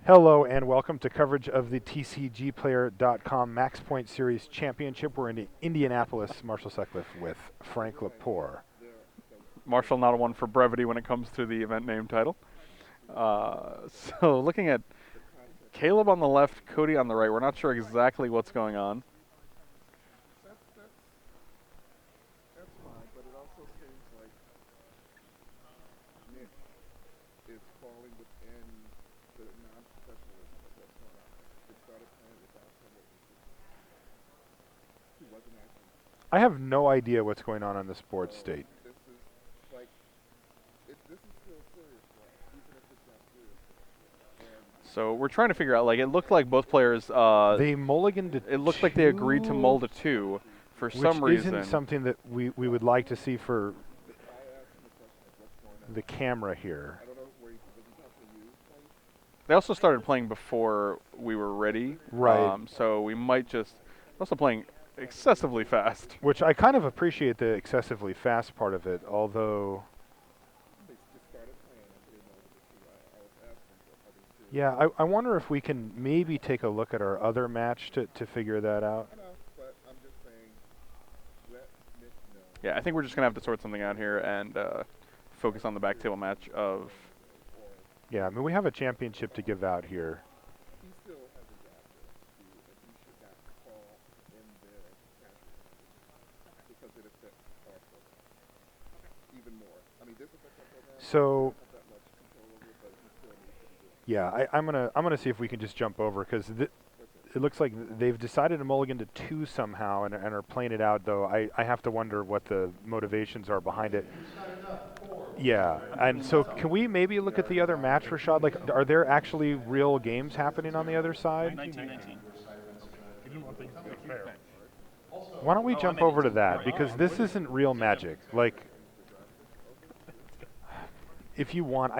Hello and welcome to coverage of the TCGplayer.com MaxPoint Series Championship. We're in Indianapolis. Marshall Sutcliffe with Frank Lepore. Marshall not a one for brevity when it comes to the event name title. So looking at Caleb on the left, Cody on the right. We're not sure exactly what's going on. That's fine, but it also seems like Nick is falling within the non-professionalism of what's going on. He started playing without someone who wasn't actually. I have no idea what's going on the sports state. This is like, this is still serious for us, even if it's not serious. So we're trying to figure out, like, it looked like both players, They mulliganed to it looked like they agreed to mull to 2 for some which reason. isn't something that we would like to see for I asked him the question of what's going on. the camera here. I don't know where he doesn't talk to you. They also started playing before we were ready. Right. So we might just, also playing excessively fast. Which I kind of appreciate the excessively fast part of it, although... They just started playing and didn't know what to do. I was asking for other two. Yeah, I wonder if we can maybe take a look at our other match to figure that out. I know, but I'm just saying, let Nick know. Yeah, I think we're just going to have to sort something out here and focus on the back table match of... Yeah, I mean, we have a championship to give out here. He still has a job to do, and he should not call in there because it affects our program even more. I mean, this affects our program. So, He doesn't have that much control over it, but he still needs to be doing it. yeah, I'm gonna see if we can just jump over because it looks like they've decided to mulligan to 2 somehow and are playing it out. Though I have to wonder what the motivations are behind it. Yeah, and so can we maybe look at the other match, Rashad? Like, are there actually real games happening on the other side? 1919. You didn't want things to be fair. Why don't we jump over to that? Because this isn't real Magic. Like, if you want,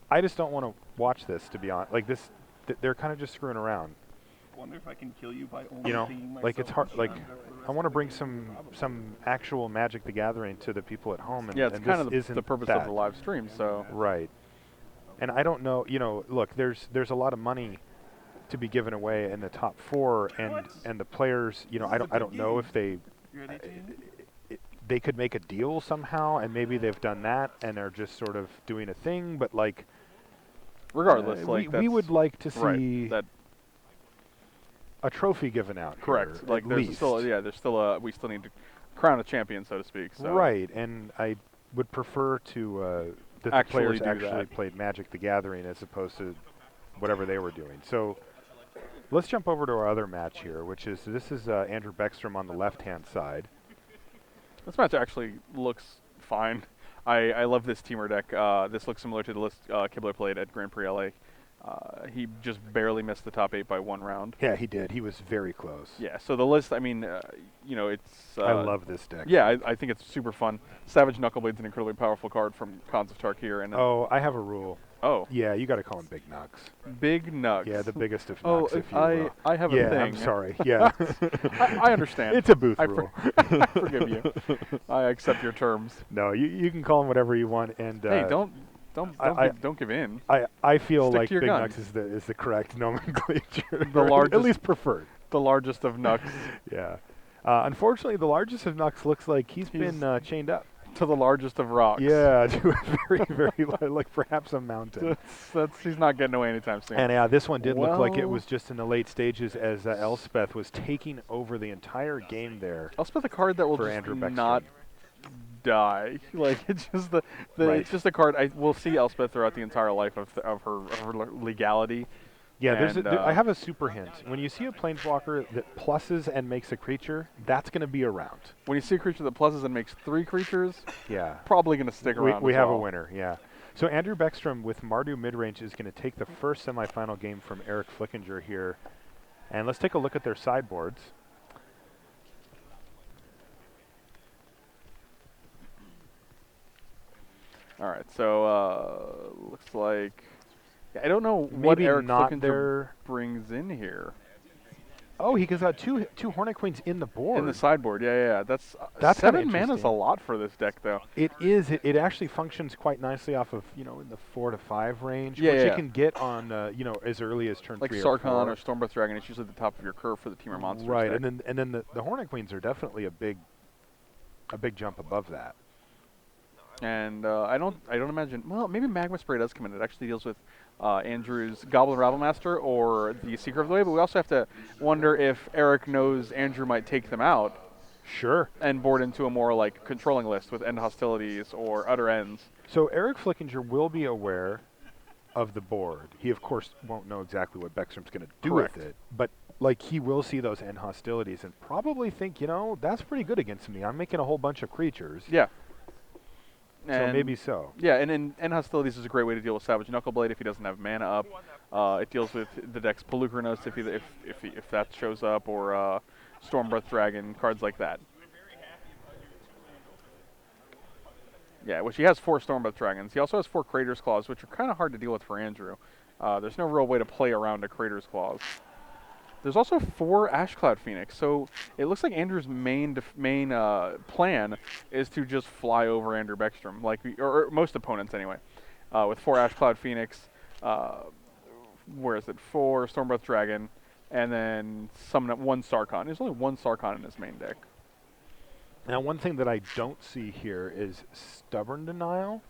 I just don't want to watch this, to be honest. Like, this, they're kind of just screwing around. Wonder if I can kill you by only You know, being like it's hard. myself Like, and for the I want to bring some actual Magic the Gathering to the people at home, and Yeah, it's and kind this of isn't the purpose that. of the live stream, so... Right. And I don't know. You know, look, there's a lot of money to be given away in the top 4, and the players. You know, I don't know if they. You're at 18? They could make a deal somehow, and maybe they've done that, and they're just sort of doing a thing. But like, Regardless, like we that's would like to see right, that a trophy given out. correct. Here, Like at there's least. still there's still we still need to crown a champion, so to speak. So. Right, and I would prefer to that the Actually players do actually that. played Magic the Gathering as opposed to whatever they were doing. So let's jump over to our other match here, which is Andrew Baeckstrom on the left-hand side. This match actually looks fine. I love this Temur deck. This looks similar to the list Kibler played at Grand Prix LA. He just barely missed the top 8 by 1 round. Yeah, he did. He was very close. Yeah, so the list, I mean, you know, it's... I love this deck. Yeah, I think it's super fun. Savage Knuckleblade's an incredibly powerful card from Khans of Tarkir. And Oh, I have a rule. oh, Yeah, you got to call him Big Nux. Big Nugs. Yeah, the biggest of Oh, Nux, if you will. I have a Yeah, thing. I'm sorry. Yeah. I understand. It's a booth I rule. I forgive you. I accept your terms. No, you can call him whatever you want. And Hey, don't give in. I feel Stick like to your Big guns. Nux is the correct nomenclature. The at largest- least preferred. The largest of Nucks Yeah. Unfortunately, the largest of Nux looks like he's been chained up. to the largest of rocks. Yeah, to a very, very like perhaps a mountain. He's not getting away anytime soon. And this one did look like it Well- was just in the late stages as Elspeth was taking over the entire game there. Elspeth, a card that will For just Andrew Baeckstrom. not die. Like it's just the Right. it's just a card. We'll see Elspeth throughout the entire life of her legality. Yeah, And, I have a super hint. When you see a planeswalker that pluses and makes a creature, that's going to be around. When you see a creature that pluses and makes 3 creatures, Yeah. probably going to stick around. We as have a well. winner, yeah. So Andrew Baeckstrom with Mardu Midrange is going to take the first semifinal game from Eric Flickinger here. And let's take a look at their sideboards. All right, so looks like I don't know what Maybe Eric not Flickinger their... brings in here. Oh, he got two Hornet Queens in the board. In the sideboard, yeah. That's That's kinda 7 mana's a interesting. lot for this deck, though. It is. It actually functions quite nicely off of, in the 4 to 5 range, Yeah, which yeah. you can get on, as early as turn Like 3 Sarkhan or or 4. Stormbreath Dragon, it's usually at the top of your curve for the Temur monsters. Right, deck. and then the Hornet Queens are definitely a big jump above that. And I don't imagine. Well, maybe Magma Spray does come in. It actually deals with Andrew's Goblin Rabblemaster or the Seeker of the Way. But we also have to wonder if Eric knows Andrew might take them out Sure. and board into a more like controlling list with End Hostilities or Utter Ends. So Eric Flickinger will be aware of the board. He of course won't know exactly what Baeckstrom's going to do Correct. with it, but like he will see those End Hostilities and probably think, that's pretty good against me. I'm making a whole bunch of creatures. Yeah. So And maybe so. Yeah, and End Hostilities is a great way to deal with Savage Knuckleblade if he doesn't have mana up. It deals with the deck's Pelucranos if that shows up, or Stormbreath Dragon, cards like that. Yeah, which he has 4 Stormbreath Dragons. He also has 4 Crater's Claws, which are kind of hard to deal with for Andrew. There's no real way to play around a Crater's Claws. There's also 4 Ashcloud Phoenix, so it looks like Andrew's main plan is to just fly over Andrew Baeckstrom, or most opponents anyway, with 4 Ashcloud Phoenix. Where is it? 4 Stormbreath Dragon, and then 1 Sarkhan. There's only 1 Sarkhan in his main deck. Now, one thing that I don't see here is Stubborn Denial.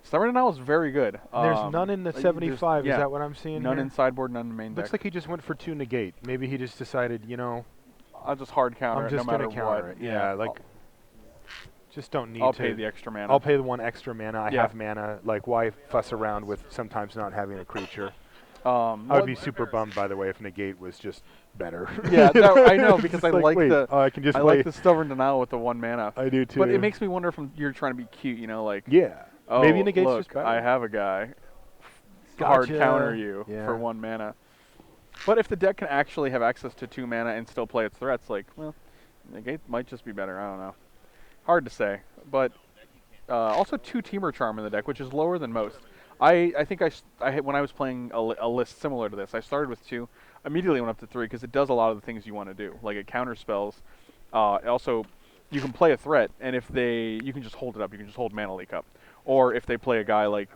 Stubborn Denial is very good. There's none in the 75. yeah, Is that what I'm seeing none here? in sideboard, none in main Looks deck. like he just went for 2 negate. Maybe he just decided, I'll just hard counter I'm it just no matter going to counter what. it. Yeah, like, just don't need to. I'll pay the extra mana. I'll pay the 1 extra mana. I Yeah. have mana. Like, why fuss around with sometimes not having a creature? I would Well, be super bummed, by the way, if negate was just better. Yeah, I know, because It's I like wait, the I can just I play. like the Stubborn Denial with the 1 mana. I do too. But it makes me wonder if you're trying to be cute, like, Yeah. oh, Maybe negate's look, just better. I have a guy. Hard Gotcha. counter you Yeah. for 1 mana. But if the deck can actually have access to 2 mana and still play its threats, negate might just be better. I don't know. Hard to say. But also 2 Temur Charm in the deck, which is lower than most. I think when I was playing a list similar to this, I started with 2, immediately went up to 3 because it does a lot of the things you want to do. Like it counters spells. Also, you can play a threat, and you can just hold it up. You can just hold Mana Leak up. Or if they play a guy like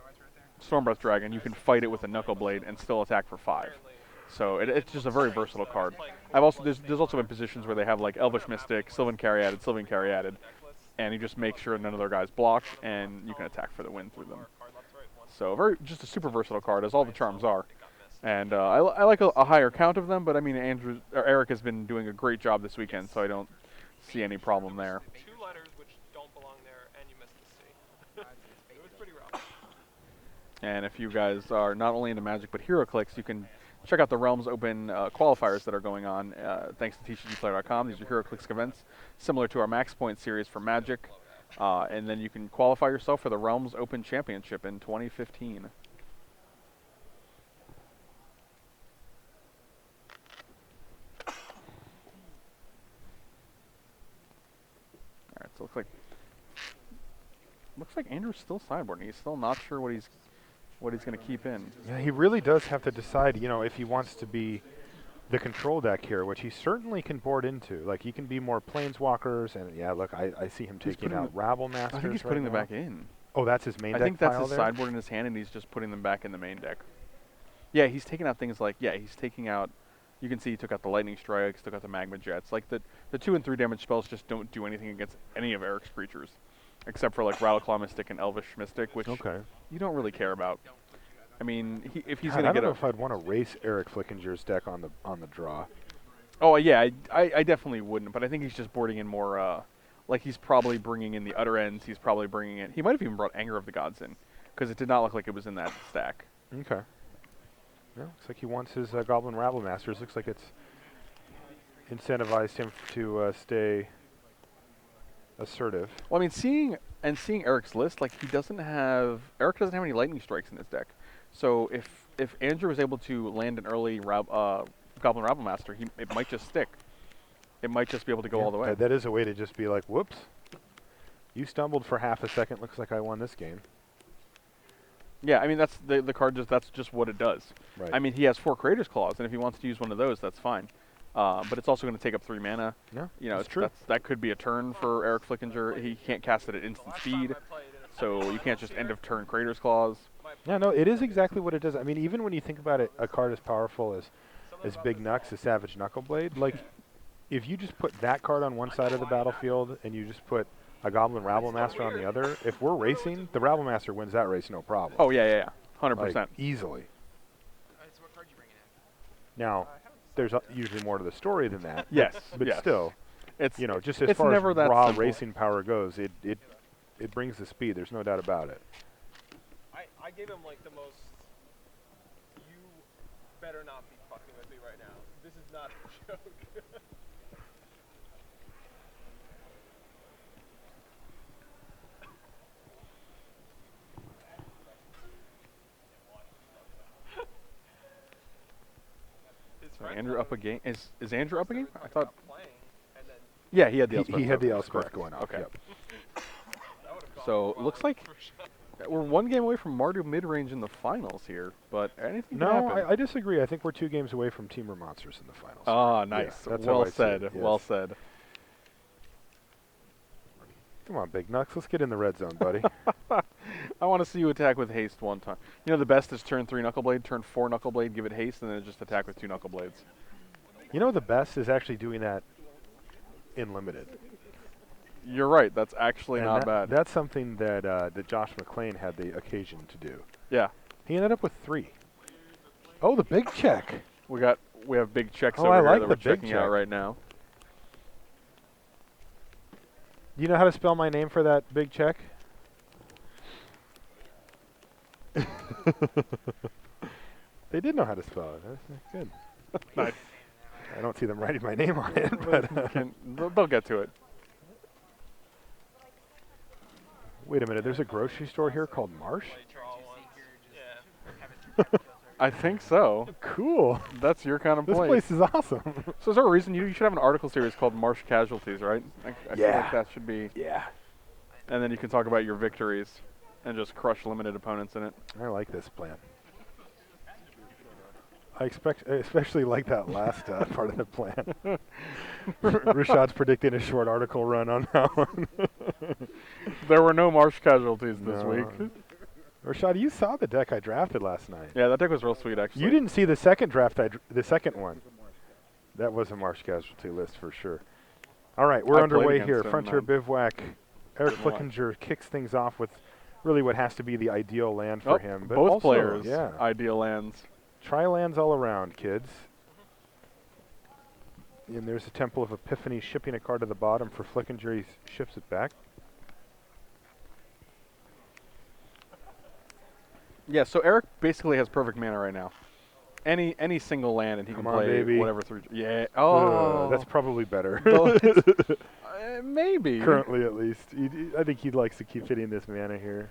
Stormbreath Dragon, you can fight it with a Knuckle Blade and still attack for 5. So it's just a very versatile card. There's also been positions where they have like Elvish Mystic, Sylvan Caryatid, and you just make sure none of their guys block, and you can attack for the win through them. So just a super versatile card, as all the charms are. And I like a higher count of them, but I mean Eric has been doing a great job this weekend, so I don't see any problem there. 2 letters which don't belong there, and you missed the C. It was pretty rough. And if you guys are not only into Magic but HeroClix, you can check out the Realms Open qualifiers that are going on thanks to TCGplayer.com. These are HeroClix events similar to our MaxPoint series for Magic. And then you can qualify yourself for the Realms Open Championship in 2015. Alright, so looks like Andrew's still sideboarding. He's still not sure what he's going to keep in. Yeah, he really does have to decide, if he wants to be the control deck here, which he certainly can board into. Like, he can be more Planeswalkers, and yeah, look, I see him taking out Rabble-Masters. I think he's putting them back in. Oh, that's his main deck I think that's pile his there? sideboard in his hand, and he's just putting them back in the main deck. Yeah, he's taking out things like, he's taking out, you can see he took out the Lightning Strikes, took out the Magma Jets. Like, the 2 and 3 damage spells just don't do anything against any of Eric's creatures, except for, like, Rattleclaw Mystic and Elvish Mystic, which you don't really care about. I mean, if he's going to I get don't know if I'd want to race Eric Flickinger's deck on the draw. Oh, yeah, I definitely wouldn't, but I think he's just boarding in more, like he's probably bringing in the Utter Ends, he might have even brought Anger of the Gods in, because it did not look like it was in that stack. Okay. Yeah, looks like he wants his Goblin Rabble-Masters. Looks like it's incentivized him to stay assertive. Well, I mean, seeing Eric's list, like Eric doesn't have any Lightning Strikes in his deck, so if Andrew was able to land an early Goblin Rabble-Master, it might just stick. It might just be able to go all the way. That is a way to just be like, whoops, you stumbled for half a second. Looks like I won this game. Yeah, I mean that's the card. That's just what it does. Right. I mean he has 4 Creator's Claws, and if he wants to use one of those, that's fine. but it's also going to take up 3 mana. Yeah, You know, it's true. that could be a turn for Eric Flickinger. He can't cast it at instant speed, so you can't just end of turn Crater's Claws. Yeah, no, it is exactly what it does. I mean, even when you think about it, a card as powerful as Big Nux, a Savage Knuckleblade, like, if you just put that card on one side of the battlefield and you just put a Goblin Rabblemaster on the other, if we're racing, the Rabblemaster wins that race no problem. Oh, yeah. 100%. Like, easily. Now, there's usually more to the story than that. Yes, But yes. still, It's, you know, just as it's far never as that raw simple. racing power goes, it brings the speed. There's no doubt about it. I gave him like the most. You better not be fucking with me right now. This is not a joke. So Andrew up a game. Is Andrew up a game? I thought. Playing, and then Yeah, he had the Elspeth. He had the token, Elspeth correct. going off. Okay. Yep. that would have gone So well looks like for sure. we're 1 game away from Mardu Midrange in the finals here, but anything can No, happen. I disagree. I think we're 2 games away from Temur Monsters in the finals. Ah, nice. that's how Well I see said. it, yes. Well said. Come on, Big Nux. Let's get in the red zone, buddy. I want to see you attack with haste one time. You know, the best is turn 3 Knuckleblade, turn 4 Knuckleblade, give it haste, and then just attack with 2 Knuckleblades. You know the best is actually doing that in limited. You're right. That's actually And not that- bad. That's something that Josh McClain had the occasion to do. Yeah. He ended up with 3. Oh, the big check. We have big checks Oh, over I here like that the we're big checking out check. right now. Do you know how to spell my name for that big check? They did know how to spell it. That's good. Nice. I don't see them writing my name on it, but They'll get to it. wait a minute. There's a grocery store here called Marsh? Yeah. I think so. Cool. That's your kind of This place. place is awesome. So is there a reason you should have an article series called Marsh Casualties, right? I feel Yeah. like that should be. Yeah. And then you can talk about your victories and just crush limited opponents in it. I like this plan. I especially like that last part of the plan. Rashad's predicting a short article run on that one. There were no Marsh Casualties this No. week. Rashad, you saw the deck I drafted last night. Yeah, that deck was real sweet, actually. You didn't see the second draft, the second one. That was a Marsh casualty list for sure. All right, we're I played underway against here. him, Frontier man. Bivouac. Eric Didn't watch. Flickinger kicks things off with really what has to be the ideal land for him. But both also, players, yeah. ideal lands. Try lands all around, kids. And there's a Temple of Epiphany shipping a card to the bottom for Flickinger. He ships it back. Yeah, so Eric basically has perfect mana right now. Any single land, and he Come can on, play baby. whatever through. Yeah. Oh, That's probably better. maybe. Currently, at least. I think he likes to keep hitting this mana here.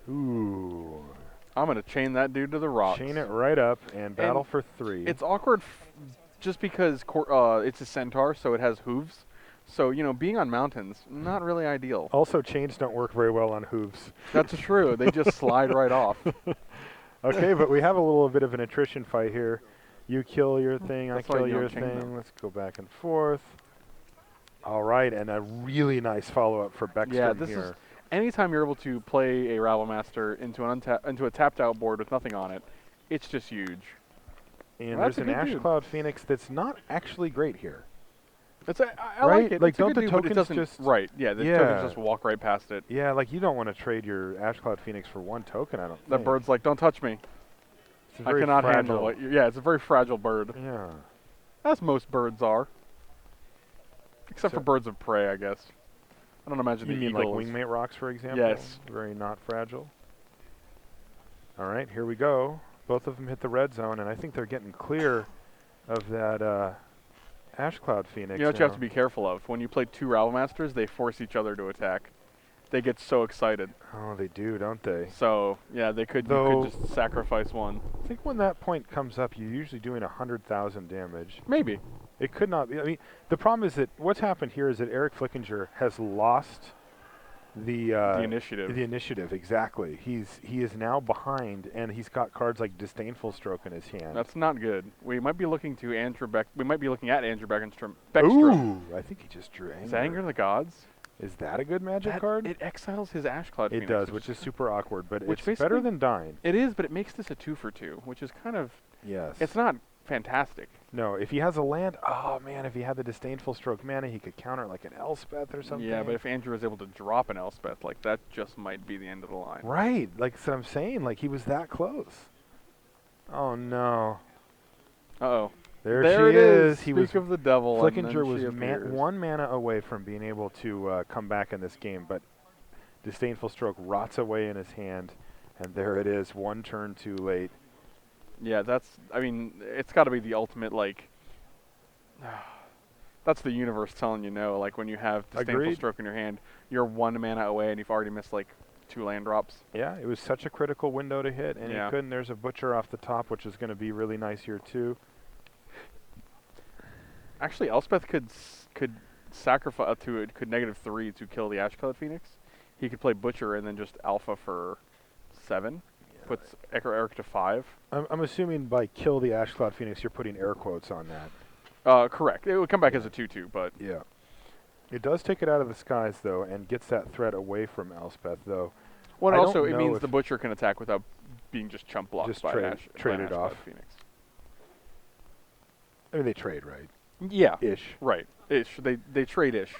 Ooh. I'm gonna chain that dude to the rocks. Chain it right up and battle for 3. It's awkward, just because it's a centaur, so it has hooves. So being on mountains, not really ideal. Also, chains don't work very well on hooves. That's true. They just slide right off. Okay, but we have a little bit of an attrition fight here. You kill your thing, That's I why kill you your don't chain thing. them. Let's go back and forth. All right, and a really nice follow-up for Baeckstrom Yeah, this here. is anytime you're able to play a Rabblemaster into a tapped out board with nothing on it, it's just huge. And Well, that's there's a an good dude. Ashcloud Phoenix that's not actually great here. I Right? like it. Like, It's a don't good the dude, but it tokens doesn't- just- right? Yeah, the Yeah. tokens just walk right past it. Yeah, like you don't want to trade your Ashcloud Phoenix for 1 token, I don't That think. bird's like, don't touch me. It's a I very cannot fragile. handle it. Yeah, it's a very fragile bird, Yeah. as most birds are, except So- for birds of prey, I guess. I don't imagine You the mean like eagle is- wingmate rocks, for example? Yes. Very not fragile. All right, here we go. Both of them hit the red zone, and I think they're getting clear of that Ashcloud Phoenix. You know what you have now. to be careful of? When you play 2 Rabblmasters, they force each other to attack. They get so excited. Oh, they do, don't they? So, yeah, you Though- could just sacrifice one. I think when that point comes up, you're usually doing 100,000 damage. Maybe. It could not be. I mean, the problem is that what's happened here is that Eric Flickinger has lost the initiative. The initiative, exactly. He is now behind, and he's got cards like Disdainful Stroke in his hand. That's not good. We might be looking to We might be looking at Andrew Baeckstrom. Ooh, I think he just drew Anger. Is that Anger of the Gods? Is that a good Magic card? It exiles his Ashcloud It Phoenix. does, which is super awkward, but which it's better basically- than Dying. It is, but it makes this a 2-for-2, which is kind of... Yes. It's not fantastic. No, if he has a land, oh man, if he had the Disdainful Stroke mana, he could counter like an Elspeth or something. Yeah, but if Andrew was able to drop an Elspeth, like, that just might be the end of the line. Right, like that's what I'm saying, like he was that close. Oh no. Uh-oh. There There she it is. He Speak was of the devil. and then Flickinger she was appears. 1 mana away from being able to come back in this game, but Disdainful Stroke rots away in his hand, and there it is, 1 turn too late. Yeah, I mean, it's got to be the ultimate, like, that's the universe telling you no. Like, when you have Disdainful Agreed. Stroke in your hand, you're 1 mana away, and you've already missed, like, 2 land drops. Yeah, it was such a critical window to hit, and Yeah. he couldn't. There's a Butcher off the top, which is going to be really nice here too. Actually, Elspeth could sacrifice could -3 to kill the Ashcloud Phoenix. He could play Butcher and then just alpha for 7. Puts Eric to 5. I'm assuming by kill the Ashcloud Phoenix, you're putting air quotes on that. Correct. It would come back as a 2/2, but Yeah. It does take it out of the skies, though, and gets that threat away from Elspeth, though. well, I don't also it know means if- the Butcher can attack without being just chump blocked Just by trade- an trade it Ashcloud off. Phoenix. I mean, they trade, right? Yeah. Ish. Right. Ish. They trade ish.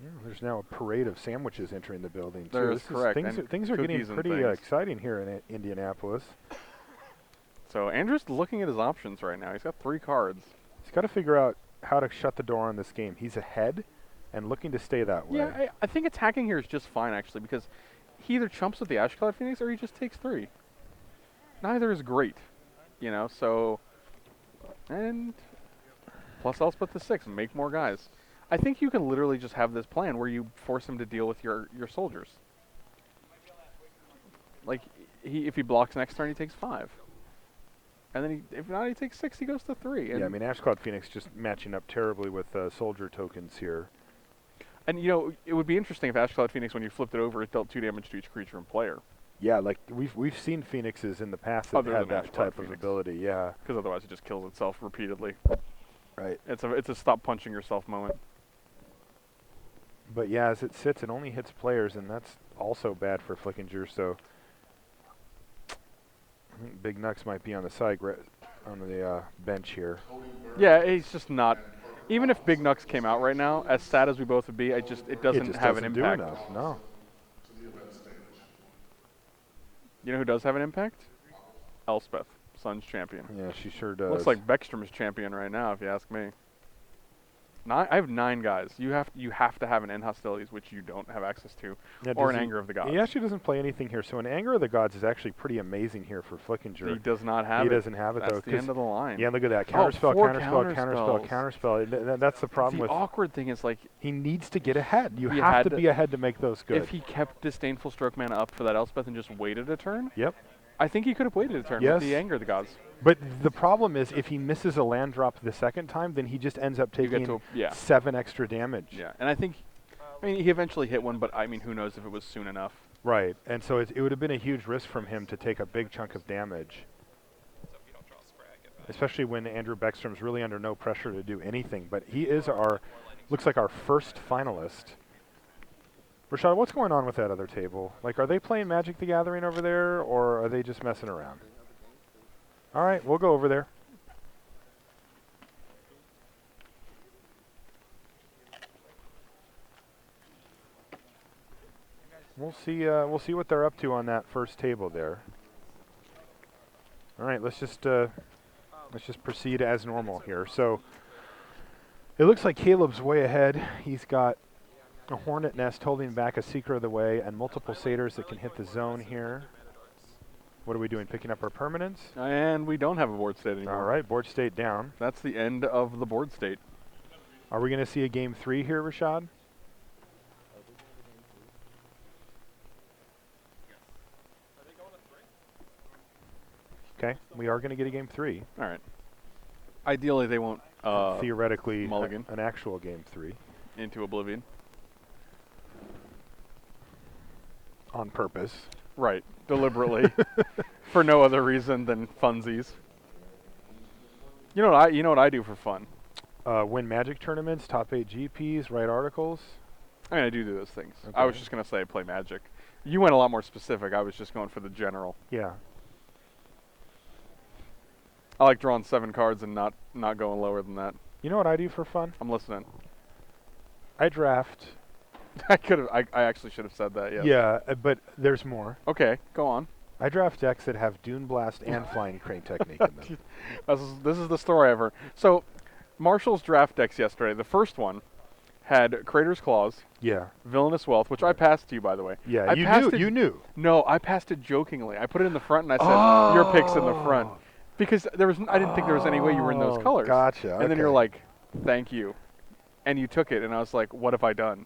Yeah, there's now a parade of sandwiches entering the building, too. There is This correct, Things, and things are getting cookies and pretty things. exciting here in Indianapolis. So Andrew's looking at his options right now. He's got 3 cards. He's got to figure out how to shut the door on this game. He's ahead and looking to stay that way. Yeah, I think attacking here is just fine, actually, because he either chumps with the Ashcloud Phoenix or he just takes 3. Neither is great, you know, so... And plus Elspeth to 6 and make more guys. I think you can literally just have this plan where you force him to deal with your soldiers. Like, if he blocks next turn, he takes 5. And then if not, he takes 6, he goes to 3. And Yeah, I mean, Ashcloud Phoenix just matching up terribly with soldier tokens here. And, you know, it would be interesting if Ashcloud Phoenix, when you flipped it over, it dealt 2 damage to each creature and player. Yeah, like we've seen Phoenixes in the past that Other had than that Ashcloud type of Phoenix. ability. Yeah, Because otherwise it just kills itself repeatedly. right. It's a stop punching yourself moment. But yeah, as it sits, it only hits players, and that's also bad for Flickinger. So I think Big Nux might be on the side on the bench here. Yeah, he's just not. Even if Big Nux came out right now, as sad as we both would be, it doesn't It just have doesn't an do impact. enough. No. You know who does have an impact? Elspeth, Sun's champion. Yeah, she sure does. Looks like Baeckstrom is champion right now, if you ask me. I have 9 guys. You have to have an end hostilities, which you don't have access to, Yeah, or does an he- Anger of the Gods. He actually doesn't play anything here. So an Anger of the Gods is actually pretty amazing here for Flickinger. He does not have He it. doesn't have it, That's though. the 'cause end of the line. yeah, look at that. Oh, Counterspell, 4 counterspell, counterspell, counterspells. counterspell. That's the problem The with... awkward thing is, like, He needs to get ahead. You He have had to to- be ahead to make those good. if he kept Disdainful Stroke mana up for that Elspeth and just waited a turn, Yep. I think he could have waited a turn Yes. with the Anger of the Gods. But the problem is, if he misses a land drop the second time, then he just ends up You get taking to yeah. 7 extra damage. Yeah, and I mean, he eventually hit one, but I mean, who knows if it was soon enough. Right. And so it would have been a huge risk from him to take a big chunk of damage, So if you don't draw a scrag, get back. especially when Andrew Baeckstrom's really under no pressure to do anything. But he is looks like our first finalist. Rashad, what's going on with that other table? Like, are they playing Magic the Gathering over there, or are they just messing around? All right, we'll go over there. We'll see what they're up to on that first table there. All right, let's just proceed as normal here. So it looks like Caleb's way ahead. He's got a Hornet Nest holding back a Seeker of the Way and multiple Satyrs that can hit the zone here. What are we doing? Picking up our permanents? And we don't have a board state anymore. All right, board state down. That's the end of the board state. Are we going to see a game 3 here, Rashad? Are they going to 3? Okay, we are going to get a game 3. All right. Ideally, they won't Theoretically, mulligan. an actual game 3. into oblivion. On purpose. Right, deliberately, for no other reason than funsies. You know what I do for fun. Win Magic tournaments, top 8 GPs, write articles. I mean, I do those things. I Okay. was just gonna say I play Magic. You went a lot more specific. I was just going for the general. Yeah. I like drawing 7 cards and not going lower than that. You know what I do for fun? I'm listening. I draft. I actually should have said that. Yes. Yeah, but there's more. Okay, go on. I draft decks that have Dune Blast and Flying Crane Technique in them. This is the story ever. So, Marshall's draft decks yesterday. The first one had Crater's Claws, Yeah. Villainous Wealth, which I passed to you, by the way. Yeah, I you passed knew. it- You knew. No, I passed it jokingly. I put it in the front and I said, "Your pick's in the front," Oh. because I didn't think there was any way you were in those colors. Gotcha. And then you're okay. like, "Thank you," and you took it, and I was like, "What have I done?"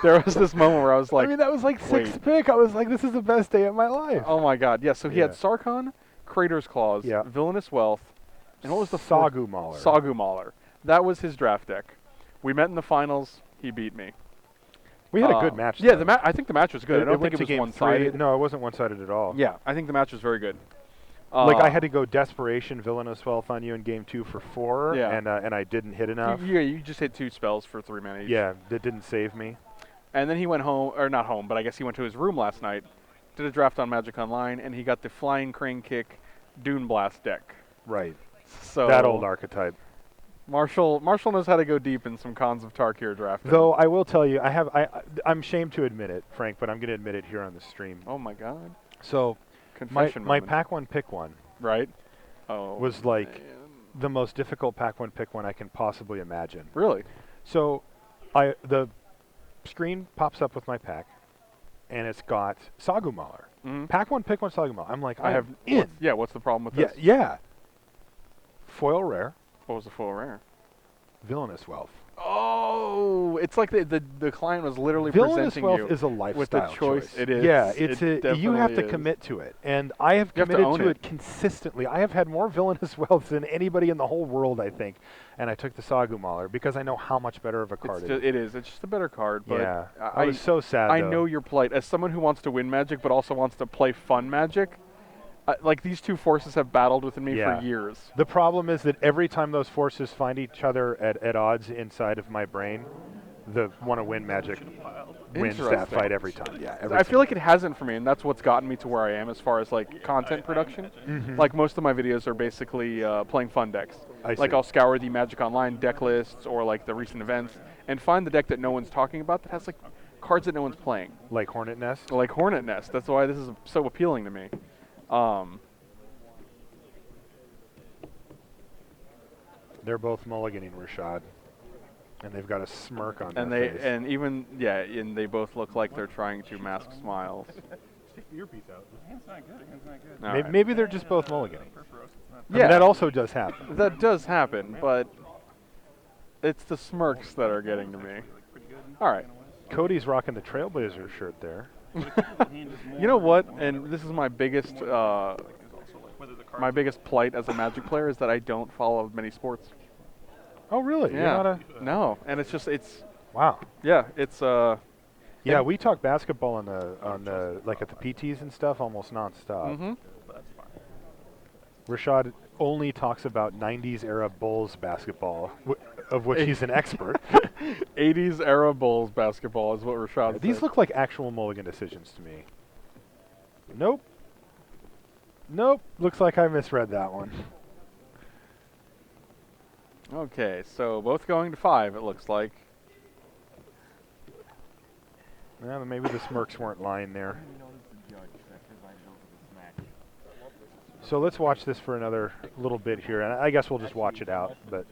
There was this moment where I was like, I mean, that was like wait. 6th pick. I was like, this is the best day of my life. "Oh my God!" Yeah. So he had Yeah. Sarkhan, Crater's Claws, Yeah. Villainous Wealth, and what was the fourth? Sagu Mauler. Sagu Mauler. That was his draft deck. We met in the finals. He beat me. We had a good match. Yeah, though. I think the match was good. I don't went think it to was game one-sided. 3. No, it wasn't one-sided at all. Yeah, I think the match was very good. Like I had to go Desperation, Villainous Wealth on you in game 2 for 4, Yeah. and I didn't hit enough. You just hit 2 spells for 3 mana each. Yeah, that didn't save me. And then he went home, or not home, but I guess he went to his room last night, did a draft on Magic Online, and he got the Flying Crane Kick Dune Blast deck. Right. So That old archetype. Marshall knows how to go deep in some Cons of Tarkir drafting. Though I will tell you, I'm ashamed to admit it, Frank, but I'm going to admit it here on the stream. Oh my God. So Confession my moment. pack 1 pick 1 Right? Oh. was like man. the most difficult pack 1 pick 1 I can possibly imagine. Really? So the screen pops up with my pack, and it's got Sagu Mauler. Mhm. Pack 1 pick 1 Sagu Mauler. I'm like, I have in. what's the problem with Yeah, this? yeah. Foil rare, What was the full rare? Villainous Wealth. Oh, it's like the client was literally Villainous presenting Wealth you is a with the lifestyle choice. It is. Yeah, It you have definitely to is. commit to it, and I have You have to committed own to it. it consistently. I have had more Villainous Wealth than anybody in the whole world, I think, and I took the Sagu Mauler because I know how much better of a card it is. It is. It's just a better card. But Yeah, I was so sad. I though. know your plight. As someone who wants to win Magic but also wants to play fun Magic, like these two forces have battled within me Yeah. for years. The problem is that every time those forces find each other at odds inside of my brain, the want to win Magic wins that Interesting. fight every time. Yeah, every I feel like it hasn't for me, and that's what's gotten me to where I am as far as like content production. Mhm. Like most of my videos are basically playing fun decks. I Like see. I'll scour the Magic Online deck lists or like the recent events and find the deck that no one's talking about that has like cards that no one's playing. like Hornet Nest. Like Hornet Nest. That's why this is so appealing to me. They're both mulliganing Rashad, and they've got a smirk on And their they face. and they both look like they're trying to mask smiles. Take the earpiece out. The hand's not good. The hand's not good. All Maybe, right. maybe they're just both mulliganing. Purpose, it's not I mean, Yeah. that also does happen. That does happen, but it's the smirks that are getting to me. like pretty good. All right. Cody's rocking the Trailblazer shirt there. You know what? And this is my biggest There's also like whether the cards my biggest plight as a Magic player is that I don't follow many sports. Oh, really? You're Yeah. not a, No, and it's just wow. yeah, it's Yeah, And- we talk basketball on the like at the PTs and stuff almost nonstop. mhm. that's fine. Rashad only talks about 90s era Bulls basketball, of which he's an expert. 80s era Bulls basketball is what Rashad These said. look like actual mulligan decisions to me. Nope. Nope. Looks like I misread that one. Okay, so both going to 5 it looks like. Well, maybe the smirks weren't lying there. So let's watch this for another little bit here, and I guess we'll just watch it out, but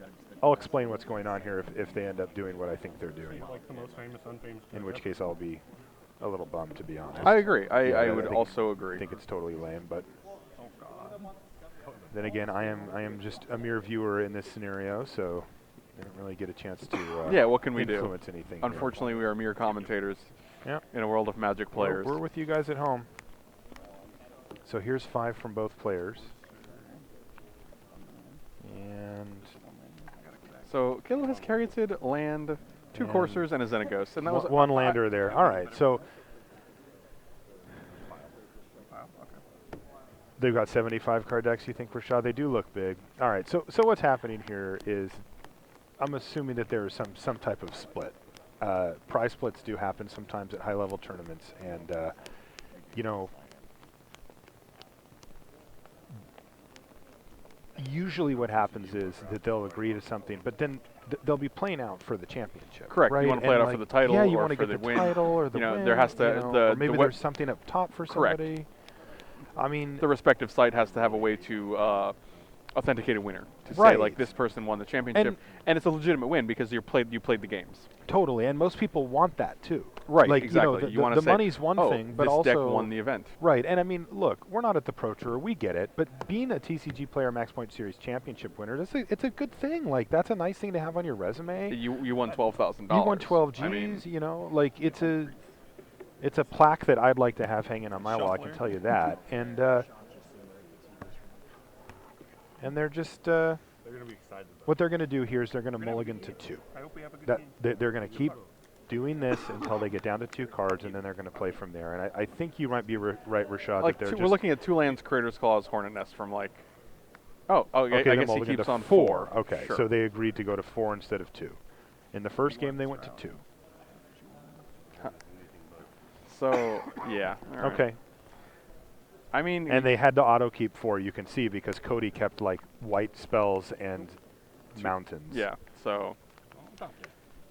I'll explain what's going on here if they end up doing what I think they're doing, Like the most famous, unfamous. in which case I'll be a little bummed, to be honest. I agree. Yeah, I I would think- also I agree. think it's totally lame, but Oh God. then again, I am just a mere viewer in this scenario, so I don't really get a chance to Yeah, what can we do? influence anything. here. Unfortunately, we are mere commentators Yeah. in a world of Magic players. We're with you guys at home. So here's 5 from both players. And So Kittle has Caryatid, land, 2 And coursers and a Xenagos, and that was one lander there. All right, so Wow, okay. they've got 75 card decks, you think, Rashad? They do look big. All right, so what's happening here is I'm assuming that there is some type of split. Prize splits do happen sometimes at high-level tournaments, and, you know, usually what happens is that they'll agree to something, but then they'll be playing out for the championship. Correct. Right? You want to play it And out for the title yeah, you or want to for get the the win. title or the You know, win. there has to you know, or maybe the there's something up top for Correct. somebody. I mean, the respective site has to have a way to authenticate a winner to say Right. like this person won the championship, and it's a legitimate win because you played the games. totally, and most people want that too. Right. Like, exactly. You know, You want to the say, money's one oh, thing, but this also deck won the event. right. And I mean, look, we're not at the Pro Tour, we get it, but being a TCGplayer MaxPoint Series Championship winner, it's a good thing. Like, that's a nice thing to have on your resume. You won $12,000. You won 12 Gs. I mean, you know, like it's a plaque that I'd like to have hanging on my wall. I can tell you that. And they're just They're gonna be excited. what they're going to do here is they're going to mulligan to 2. I hope we have a good That game. they're going to keep doing this until they get down to 2 cards, and then they're going to play from there. And I think you might be right, Rashad. like that they're we're looking at 2 lands, Creator's Claws, Hornet Nest from like. Oh, I okay, guess he mulligan keeps to on 4. 4. Okay, Sure. so they agreed to go to 4 instead of 2. In the first game, they went to 2. So yeah. all right. Okay. I mean, And they had to auto keep 4, you can see, because Cody kept like white spells and mountains. yeah. So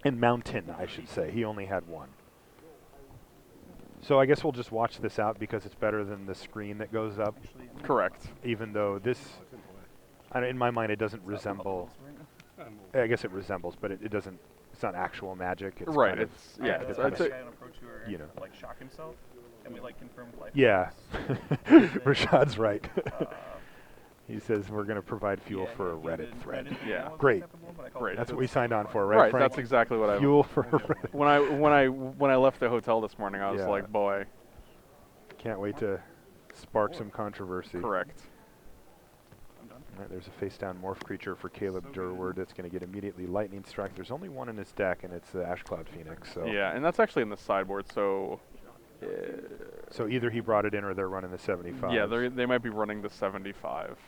And mountain, I should say. He only had 1. So I guess we'll just watch this out because it's better than the screen that goes up, correct. even though this, in my mind, it doesn't resemble, I guess it resembles, but it doesn't, it's not actual Magic. It's Right. kind of- It's yeah. it's It's, kind it's of a, guy on a Pro Tour, you know. like shock himself, and we like confirmed life. Yeah. Rashad's right. He says we're going to provide fuel for a Reddit thread. Yeah. Great. Great. That's what we signed on for, right, Right. Frank? That's exactly what I. Fuel for Reddit. When I left the hotel this morning, I was Yeah. like, boy. Can't wait to spark some controversy. Correct. All right, there's a face-down morph creature for Caleb Durward that's going to get immediately lightning strike. There's only 1 in his deck, and it's the Ash Cloud Phoenix. So Yeah, and that's actually in the sideboard. So. so either he brought it in or they're running the 75. Yeah, they might be running the 75.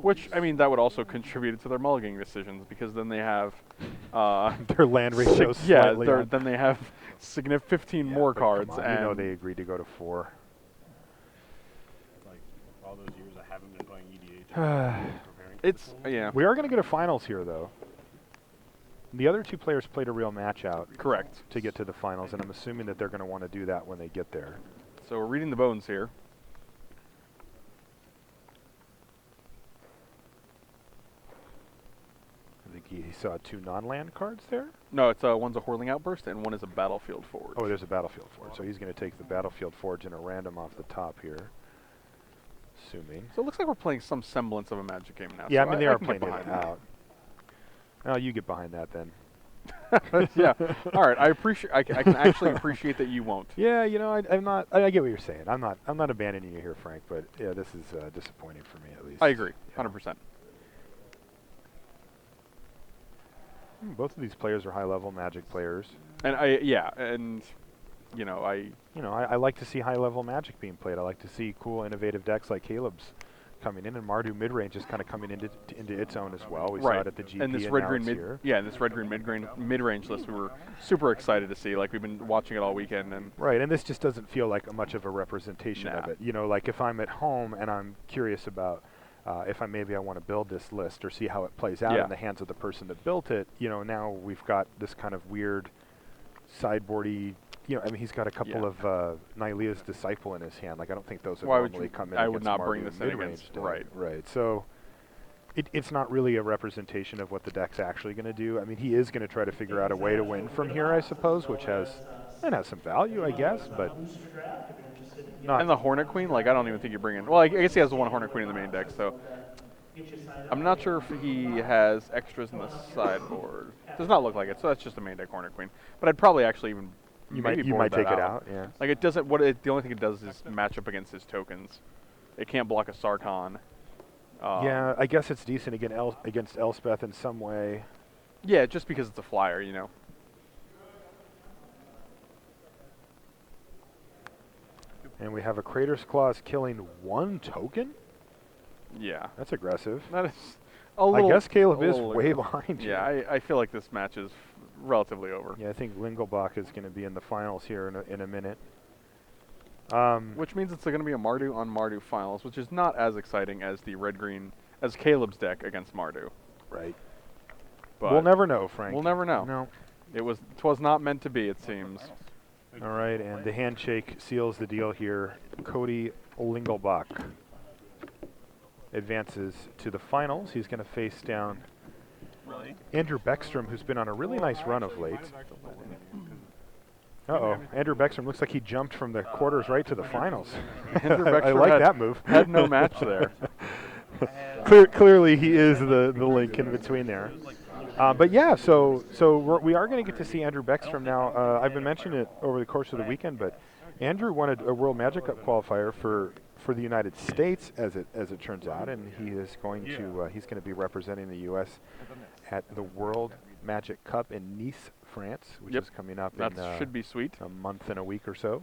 Which, I mean, that would also contribute to their mulliganing decisions because then they have, Their land ratio yeah, slightly on. then they have 15 Yeah, more but come cards, on, and you know they agreed to go to 4. Like all those years I haven't been playing EDH. preparing for it's this one. yeah, We are going to get a finals here, though. The other 2 players played a real match out correct. to get to the finals, and I'm assuming that they're going to want to do that when they get there. So we're reading the bones here. I think he saw 2 non-land cards there. No, it's one's a Whirling Outburst and one is a Battlefield Forge. Oh, there's a Battlefield Forge. So he's going to take the Battlefield Forge in a random off the top here. Assuming. So it looks like we're playing some semblance of a Magic game now. Yeah, so I mean, they are can get playing it behind that. out. Oh, you get behind that then. Yeah. All right. I appreciate. I can actually appreciate that you won't. Yeah, you know, I'm not. I get what you're saying. I'm not abandoning you here, Frank. But yeah, this is disappointing for me at least. I agree. Yeah. 100%. Both of these players are high-level Magic players. And you know, I like to see high-level Magic being played. I like to see cool, innovative decks like Caleb's coming in, and Mardu Midrange is kind of coming into its own as well. We saw right. it at the GP, and this and red now green it's mid, here. yeah, this red green mid-range list we were super excited to see. Like we've been watching it all weekend, and Right, and this just doesn't feel like much of a representation of Nah. it. You know, like if I'm at home and I'm curious about if I want to build this list or see how it plays out Yeah. in the hands of the person that built it, you know, now we've got this kind of weird sideboardy, you know, I mean, he's got a couple Yeah. of Nylea's Disciple in his hand. Like, I don't think those would Why would normally you- come in. I would against not bring Mardu this in mid-range against- deck. right. Right, so it's not really a representation of what the deck's actually going to do. I mean, he is going to try to figure out a way to win from here, I suppose, which has some value, I guess, but not. and the Hornet Queen. Like I don't even think you bring in. Well, I guess he has the one Hornet Queen in the main deck, so I'm not sure if he has extras in the sideboard. Does not look like it, so that's just a main deck Hornet Queen. But I'd probably actually even You maybe might board take that it out, yeah. Like it doesn't. The only thing it does is match up against his tokens. It can't block a Sarkhan. Yeah, I guess it's decent against Elspeth in some way. Yeah, just because it's a flyer, you know. And we have a Crater's Claws killing 1 token? Yeah. That's aggressive. That is a little. I guess Caleb a is little way aggressive. behind you. Yeah, I feel like this match is relatively over. Yeah, I think Lingelbach is going to be in the finals here in a minute. Which means it's going to be a Mardu on Mardu finals, which is not as exciting as the red-green, as Caleb's deck against Mardu. Right. But We'll never know, Frank. We'll never know. No. Twas not meant to be, it seems. All right, and the handshake seals the deal here. Cody Lingelbach advances to the finals. He's going to face down Andrew Baeckstrom, who's been on a really nice run of late. Uh-oh. Andrew Baeckstrom looks like he jumped from the quarters right to the finals. Andrew I Baeckstrom like that move. Had no match there. Clearly, he is the link in between there. But yeah, so we are going to get to see Andrew Baeckstrom now. I've been mentioning it over the course of the weekend, but Andrew won a World Magic Cup qualifier for the United States, as it turns out, and he is going to he's going to be representing the U.S. at the World Magic Cup in Nice, France, which is coming up That in should be sweet. a month and a week or so.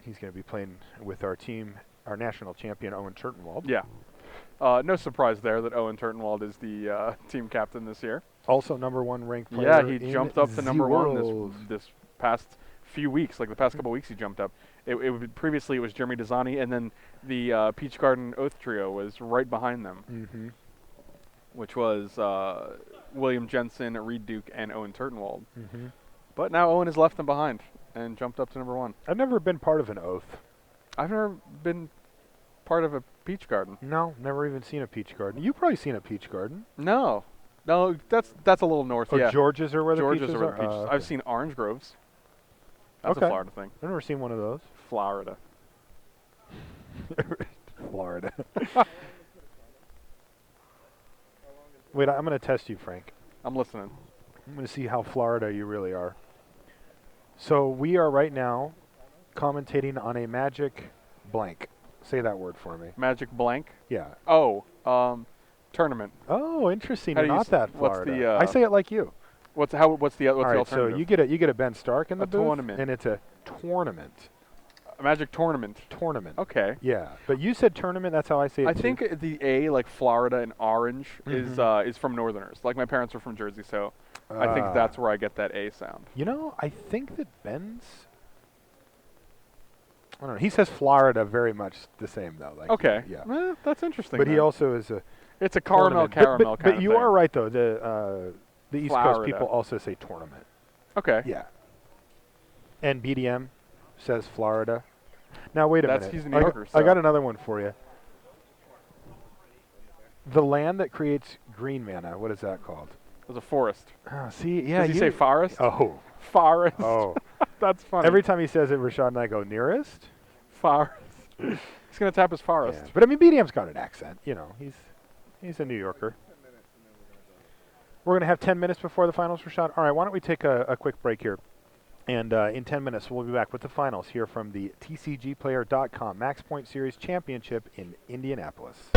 He's going to be playing with our team, our national champion Owen Turtenwald. Yeah. No surprise there that Owen Turtenwald is the team captain this year. Also #1 ranked player. Yeah, he in jumped up to the number world. one this past few weeks, like the past couple weeks he jumped up. Previously it was Jeremy Desani, and then the Peach Garden Oath Trio was right behind them, Mm-hmm. which was William Jensen, Reed Duke, and Owen Turtenwald. Mm-hmm. But now Owen has left them behind and jumped up to #1. I've never been part of an oath. I've never been part of a Peach Garden. No, never even seen a peach garden. You've probably seen a peach garden. No, that's a little north. Oh, yeah, George's are where the Georgia's peaches are where are? the peaches. Oh, I've okay. seen orange groves. That's Okay. a Florida thing. I've never seen one of those. Florida. Florida. Wait, I'm going to test you, Frank. I'm listening. I'm going to see how Florida you really are. So we are right now commentating on a Magic blank. Say that word for me. Magic blank. Yeah. Oh, tournament. Oh, interesting. How You're do you not that what's Florida. the, I say it like you. What's the All right, so alternative? you get a Ben Stark in the A booth, tournament. and it's a tournament. A Magic tournament. Tournament. Okay. Yeah, but you said tournament. That's how I say it. I too. think the A, like Florida and orange, Mhm. is from Northerners. Like my parents are from Jersey, so I think that's where I get that A sound. You know, I think that Ben's. I don't know. He says Florida very much the same though. Like Okay. Yeah. Eh, that's interesting. But he then. also is a It's a caramel tournament. caramel But kind of you thing. are right though. The East Coast Florida. people also say tournament. Okay. Yeah. And BDM says Florida. Now wait a That's- minute. he's a New Yorker, I got so- another one for you. The land that creates green mana. What is that called? There's a forest. Oh, see, yeah. Does he say forest? Oh. Forest. Oh. That's funny. Every time he says it, Rashad and I go nearest. forest. He's gonna tap his forest. Yeah. But I mean, BDM's got an accent. You know, he's a New Yorker. We're gonna have 10 minutes before the finals, Rashad. All right, why don't we take a quick break here, and in 10 minutes we'll be back with the finals here from the TCGplayer.com MaxPoint Series Championship in Indianapolis.